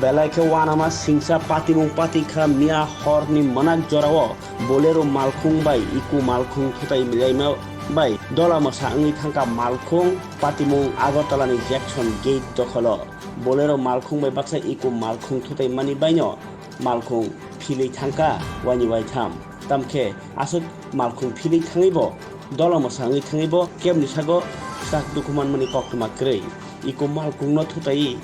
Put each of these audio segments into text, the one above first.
Belake wanama singsa patimung patika mia horni manak jorawo bolero malkhung bai iku malkhung thutai milaima bai dola masa angi thangka malkhung patimung Agartala ni Jackson Gate dokholo bolero malkhung bai baksa iku malkhung thutai mani baino malkhung phili thangka wani bai tham tamkhe asuk malkhung phili thangibo dola masa angi thangibo kemni sago sak dukuman mani koktuma krei iku malkhung no thutai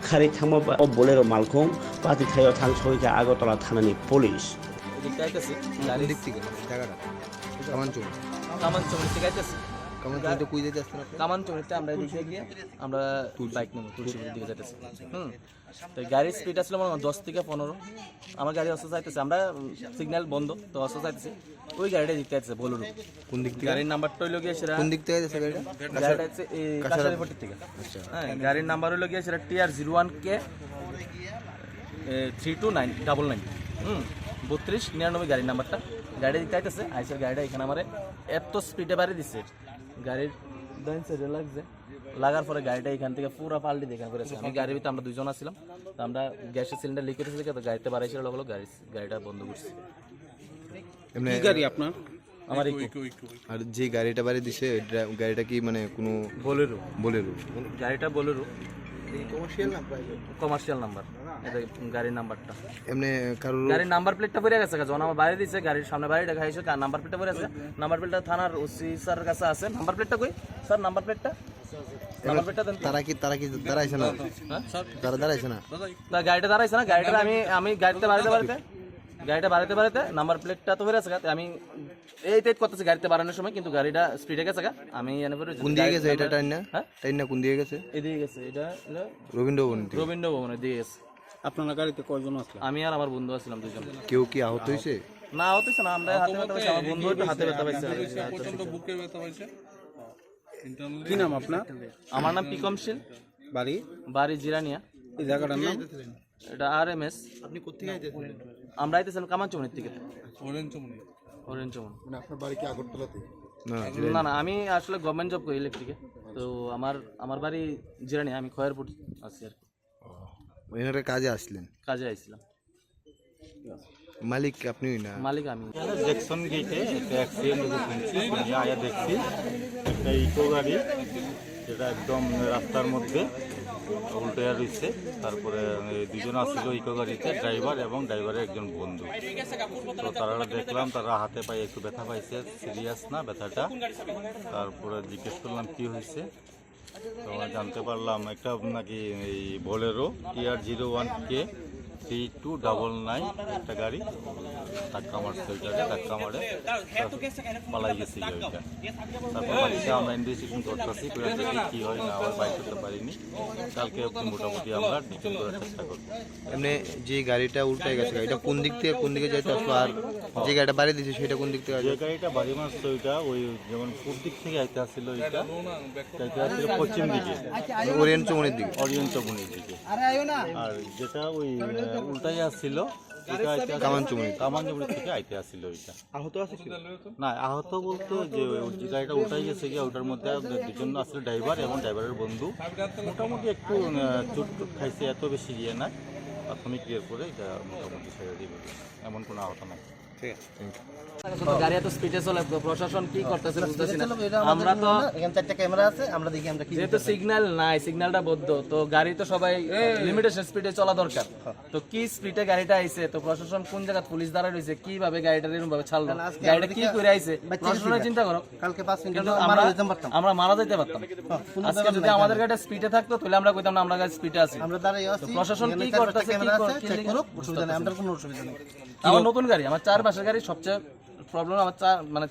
খারি থামা বলেরো মালখং পাতি থাইও থাং সহিকা Agartala থানানি police এদিকে আইতাছে গাড়ি দিক থেকে জায়গাটা কামানচুমনি থেকে আইতাছে কামানচুমনি তো কই যাইতে আসছেন আপনি কামানচুমনিতে আমরা এদিকে গিয়ে আমরা বাইক নেব তুলসীপুরের দিকে যাইতেছি তো গাড়ির স্পিড আসলে মনে হয় 10 থেকে 15 আমার গাড়ি অস্ত যাইতেছে আমরা সিগন্যাল বন্ধ তো অস্ত যাইতেছে ওই গাড়িটা দিক থেকে আইতাছে বলুন কোন দিক থেকে গাড়ির নাম্বারটা হইলো গিয়ে সেটা কোন দিক থেকে আইতাছে গাড়িটা হচ্ছে এই কাশারিপট্টি থেকে আচ্ছা হ্যাঁ গাড়ির নাম্বার হইলো গিয়ে সেটা TR01K 32999 3299 গাড়ির নাম্বারটা গাড়ি দিতে আইতেছে আইসার গাড়িটা এখানে আমার এত স্পিডে বাড়ি দিচ্ছে গাড়ির ডাইন সাইডে লাগছে লাগার পরে গাড়িটা এখান থেকে পুরো পাল্টি দেখা করেছে আমি গাড়ির ভিতরে আমরা দুইজন আসছিলাম তো আমরা গ্যাসের সিলিন্ডার লিক করেছি তো গাড়িতে বাড়াইছিল লোক গাড়িটা বন্ধ করছি এমনি গাড়ি আপনার আমার আর যে গাড়িটা বাড়ি দিছে গাড়িটা কি মানে কোনো বোলেরো গাড়িটা বোলেরো কমার্শিয়াল নাম্বার এটা গাড়ির নাম্বারটা এমনি কারো গাড়ির নাম্বার প্লেটটা পড়ে গেছে যখন আমার বাইরে দিছে গাড়ির সামনে বাড়ি দেখা হয়েছে নাম্বার প্লেটটা পড়ে আছে নাম্বার প্লেটটা থানার ওসি স্যারের কাছে আছে নাম্বার প্লেটটা কই স্যার নাম্বার প্লেটটা দেন তারা কি দাঁড়াইছে না তারা দাঁড়াইছে না গাড়িটা দাঁড়াইছে না গাড়িটা আমি গাড়িতে বাড়াতে নাম্বার প্লেটটা তো বেড়ে আছে আমি এই তেজ করতেছি গাড়িতে বাড়ানোর সময় কিন্তু গাড়িটা স্পিডে গেছে আমি এনে পরে কোন দিকে গেছে এটা টাইন না কোন দিকে গেছে এদিকে গেছে এটা রবীন্দ্র ভবনের দিকে গেছে আপনার গাড়িতে কয়জন আসলো? আমি আর আমার বন্ধু আসলাম দুজন কেউ কি আহত হয়েছে না হতেছে না আমরা হাতে ব্যথা পাইছি আমার বন্ধু একটু হাতে ব্যথা পাইছে প্রচন্ড বুকে ব্যথা পাইছে। কি নাম আপনার? আমার নাম পিকমশীল বাড়ি জিরানিয়া এই জায়গাটার নাম? এটা RMS আপনি কোথেকে আইতেছিলেন আমরা আইতেছিলাম কামানচুমনির থেকে অরেঞ্জ চমন মানে আপনার বাড়ি কি আগরতলাতে না আমি আসলে গভর্নমেন্ট জব করি ইলেকট্রিকে তো আমার বাড়ি জিরানিয়া আমি খয়েরপুর আছি আর কি এখানে কাজে আসলেন কাজে আইছিলাম মালিক আপনি না মালিক আমি জ্যাকসন গেটে একটা অ্যাক্সিডেন্ট শুনছি আয়া দেখছি একটা ইকো গাড়ি যেটা একদম রাস্তার মধ্যে উল্টে রয়েছে তারপরে দুজন আসছিল ইকো গাড়িতে ড্রাইভার এবং ড্রাইভারের একজন বন্ধু তো তারা দেখলাম তারা হাতে পায়ে একটু ব্যথা পাইছে সিরিয়াস না ব্যথাটা তারপরে জিজ্ঞেস করলাম কি হয়েছে তো জানতে পারলাম একটা নাকি এই বোলেরো TR01K 3299 একটা গাড়ি ধাক্কা মারছে ওইটাকে ধাক্কা মারে পালাই গেছে ওইটা তারপর বাড়িতে আমরা ইনভেস্টিগেশন করতেছি করে দেখি কী হয় না আবার বাইক করতে পারিনি কালকে মোটামুটি আমরা ডিটেল করার চেষ্টা করবো এমনি যে গাড়িটা উল্টে গেছে এটা কোন দিক থেকে কোন দিকে যাইতে আসলো আর যে গাড়িটা বাড়ি দিয়েছে সেটা কোন দিক থেকে যে গাড়িটা বাড়ি মারছে ওইটা ওই যেমন পূর্ব দিক থেকে আইতে আসছিল ওইটা যাইতে আসছিল পশ্চিম দিকে ওরিয়েন্ট চমনের দিকে আর যেটা ওই উল্টাই আসছিল কামানচুমনি থেকে আইতে আসছিল ওইটা আহত আছে না আহত বলতে যে যে গাড়িটা উল্টাই গেছে গিয়ে ওটার মধ্যে দুজন আসলে ড্রাইভার এবং ড্রাইভারের বন্ধু মোটামুটি একটু চোট খাইছে এত বেশি গিয়ে না প্রাথমিক ইয়ের পরে এটা মোটামুটি ছেড়ে দিবে এমন কোনো আহত নাই গাড়ি এত স্পিডে চলে প্রশাসন কি করতেছে বুঝতেছি না আমরা তো এখানে 4টা ক্যামেরা আছে আমরা দেখি আমরা কি যেহেতু সিগন্যাল নাই সিগন্যালটা বদ্ধ তো গাড়ি তো সবাই লিমিটেশন স্পিডে চলা দরকার তো কি স্পিডে গাড়িটা আইছে তো প্রশাসন কোন জায়গা পুলিশ দাঁড়ায় রয়েছে কিভাবে গাড়িটা এরকম ভাবে ছাড়লো গাড়িটা কি করে আইছে প্রশাসনের চিন্তা করো কালকে 5 মিনিট আমরা মারা যেতে পারতাম আজকে যদি আমাদের গাড়িটা স্পিডে থাকতো তাহলে আমরা কইতাম না আমরা গাড়ি স্পিডে আছি আমরা দাঁড়াই আছি প্রশাসন কি করতেছে কি চেক করুক অসুবিধা নেই আমাদের কোনো অসুবিধা নেই আমার নতুন গাড়ি আমার 4 মাসের গাড়ি সবচেয়ে প্রবলেম আমার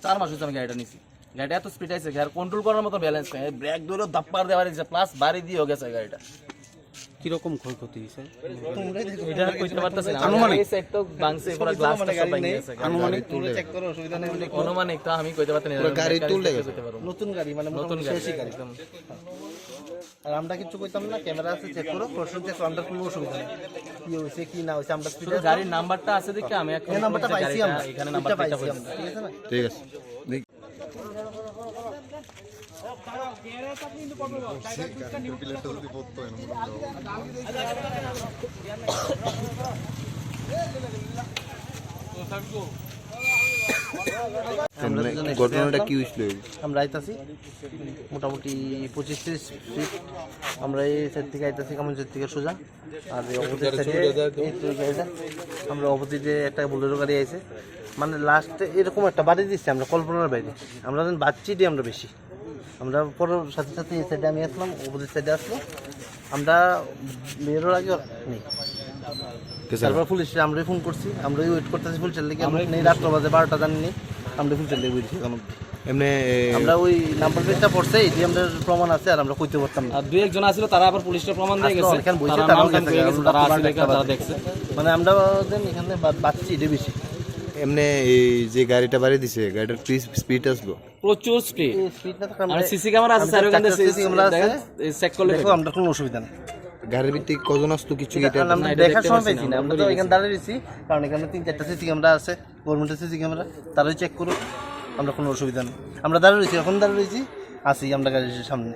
4 মাস হচ্ছে আমি গাড়িটা নিছি গাড়িটা এত স্পিড আছে আর কন্ট্রোল করার মতো ব্যালেন্স নেই ব্রেক ধরে দাপ্পার দেওয়ার দিছে প্লাস বাড়ি দিয়েও গেছে গাড়িটা কিরকম ক্ষয়ক্ষতি হয়েছে এটা কইতে পারতাছি না আনুমানিক এই সাইড তো বাংসে পুরো গ্লাসটা সব ভেঙে গেছে আনুমানিক চেক করো অসুবিধা নেই অনুমানিক তো আমি কইতে পারতাম না গাড়ি তুলে গেছে নতুন গাড়ি মানে নতুন গাড়ি একদম আর আমরা কিছু কইতাম না ক্যামেরা আছে চেক করো প্রশ্ন চেক আমরা কোনো অসুবিধা নেই কি হইছে কি না হইছে আমরা শুধু গাড়ির নাম্বারটা আছে দেখে আমি এখন নাম্বারটা পাইছি আমরা এখানে নাম্বারটা পাইছি আমরা ঠিক আছে না ঠিক আছে ঘটনাটা কি হয়েছিল? আমরা আইতাছি মোটামুটি 25-30 ফিট, আমরা এই সাইড থেকে আইতাছি কামন সাইড থেকে সোজা, আর এই অপোজিট সাইডে এই তো গাড়িটা, আমরা অপোজিটে একটা বোলেরো গাড়ি আইছে, মানে লাস্টে এরকম একটা বাড়ি দিচ্ছে আমরা কল্পনার বাইরে, আমরা যেন বাচ্চি দিই আমরা বেশি, আমরা পরের সাথে সাথে এই সাইডে আমি আসলাম, অপোজিট সাইডে আসলো, আমরা বেরোর আগে নেই, তারপর পুলিশে আমরা ফোন করছি, আমরা ওয়েট করতেছি পুলিশের লেগে, আমরা নেই রাত্র বাজে 12টা জানি নেই, আমরা পুলিশের লেগে বুঝছি এমনি আমরা ওই নাম্বার প্লেটটা পড়ছে, এটি আমাদের প্রমাণ আছে, আর আমরা কইতে পারতাম না। আর দুই একজন আছিল, তারা আবার পুলিশের প্রমাণ দিয়ে গেছে, এখানে বসে তারা তারা নাম টাম কয়ে গেছে, তারা আসলে এখানে তারা দেখছে। মানে আমরা এখানে বাচ্চি এটা বেশি এমনি এই যে গাড়িটা বাড়ি দিছে গাড়িটার স্পিড আসলো প্রচুর স্পিড, স্পিড না, আর সিসি ক্যামেরা আছে, স্যার ওখানে সিসি ক্যামেরা আছে, চেক করলে দেখো আমরা কোনো অসুবিধা নেই। গাড়ির ভিত্তিক কজন আসতো কিছু কি আমরা দেখার সময় পেয়েছি না, আমরা তো এখানে দাঁড়িয়ে রয়েছি, কারণ এখানে 3-4টা সিসি ক্যামেরা আছে, গভর্নমেন্টের সিসি ক্যামেরা, তারাই চেক করুক, আমরা কোনো অসুবিধা নেই, আমরা দাঁড়িয়ে রয়েছি, এখন দাঁড়িয়ে রয়েছি, আসি আমরা গাড়ির সামনে।